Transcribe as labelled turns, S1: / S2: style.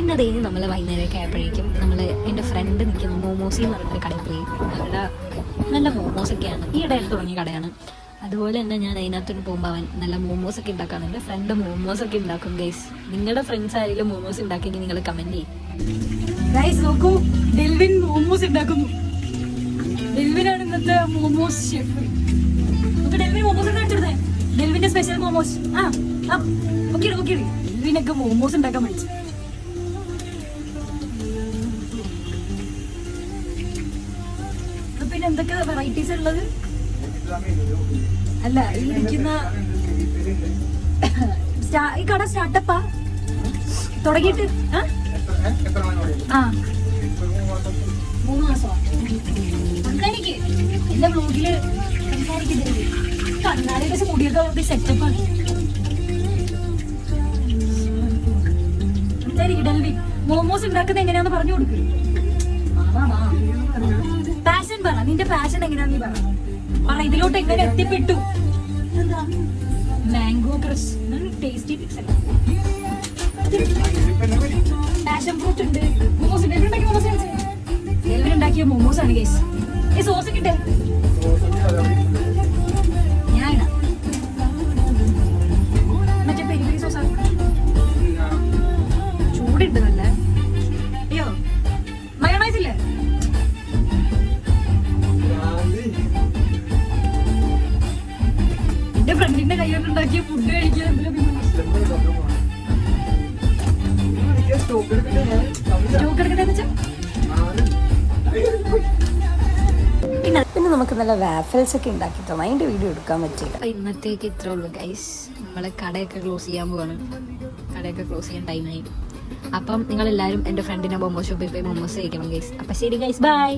S1: പിന്നെ അത് കഴിഞ്ഞ് നമ്മൾ വൈകുന്നേരമൊക്കെ ആയപ്പോഴേക്കും എൻ്റെ ഫ്രണ്ട് നിൽക്കുന്ന മോമോസി എന്ന് പറഞ്ഞൊരു കടയിൽ പോയി. അവിടെ നല്ല മോമോസൊക്കെയാണ്, ഈ ഇടയിൽ തുടങ്ങിയ കടയാണ്. അതുപോലെ തന്നെ ഞാൻ അതിനകത്തോട്ട് പോകുമ്പോൾ അവൻ നല്ല മോമോസൊക്കെ ഉണ്ടാക്കാണ്. എൻ്റെ ഫ്രണ്ട് മോമോസൊക്കെ ഉണ്ടാക്കും ഗൈസ്. നിങ്ങളുടെ ഫ്രണ്ട്സ് ആരെങ്കിലും മോമോസ് ഉണ്ടാക്കിയെങ്കിൽ നിങ്ങൾ കമൻറ്റ് ചെയ്യും ഗൈസ്. നോക്കൂ, ഡെൽവിൻ മോമോസ് ഉണ്ടാക്കുന്നു. ഡെൽവിനാണ് ഇന്നത്തെ മോമോസ് ഷെഫ്. നമുക്ക് ഡെൽവിൻ മോമോസ് ഉണ്ടാക്കിയെടുത്തേ. ഡെൽവിന്റെ സ്പെഷ്യൽ മോമോസ്. ഡെൽവിനൊക്കെ മോമോസ് ഉണ്ടാക്കാൻ പഠിച്ചു. പിന്നെ എന്തൊക്കെ വെറൈറ്റീസ് ഉള്ളത്? അല്ല, ഈ ഇരിക്കുന്ന ഈ കട സ്റ്റാർട്ടപ്പാ തുടങ്ങിയിട്ട് 3 മാസമാ. സംസാരിക്ക്, എന്റെ ബ്ലോഗില് സംസാരിക്കുന്നത് കണ്ണാടി വെച്ച് മുടിയൊക്കെ സെറ്റപ്പാണ്. സംസാരിക്ക്. ഡെൽവി മോമോസ് ഉണ്ടാക്കുന്നത് എങ്ങനെയാന്ന് പറഞ്ഞു കൊടുക്കും. പാഷൻ പറ, നിന്റെ പാഷൻ എങ്ങനെയാന്ന് നീ പറ. ഇതിലോട്ട് എങ്ങനെ എത്തിപ്പെട്ടു? Mango crush tasty picks. Passion fruit ഉണ്ട്. മോമോസ് ഉണ്ടാക്കിയ മോമോസ് ആണ് ഗൈസ്. ഈ സോസ് കിട്ടേ ഞാൻ മറ്റേ പെരി പെരി സോസ് ചൂടുണ്ട് നല്ല. അയ്യോ, മയോണൈസ് ഇല്ലേ? എന്റെ ഫ്രണ്ടിന്റെ കൈകൊണ്ടുണ്ടാക്കിയ ഫുഡ് കഴിക്കാൻ പിന്നെ നമുക്ക് നല്ല വാഫൽസ് ഒക്കെ ഉണ്ടാക്കി തന്നു. അതിന്റെ വീഡിയോ എടുക്കാൻ പറ്റില്ല. ഇന്നത്തേക്ക് ഇത്ര ഉള്ളൂ ഗൈസ്. നമ്മളെ കടയൊക്കെ ക്ലോസ് ചെയ്യാൻ പോവാണ്. കടയൊക്കെ ക്ലോസ് ചെയ്യാൻ ടൈമായി. അപ്പം നിങ്ങൾ എല്ലാവരും എന്റെ ഫ്രണ്ടിനെ മോമോസ് ഷോപ്പിൽ പോയി മോമോസ് കഴിക്കണം ഗൈസ്. അപ്പൊ ശരി ഗൈസ്, ബൈ.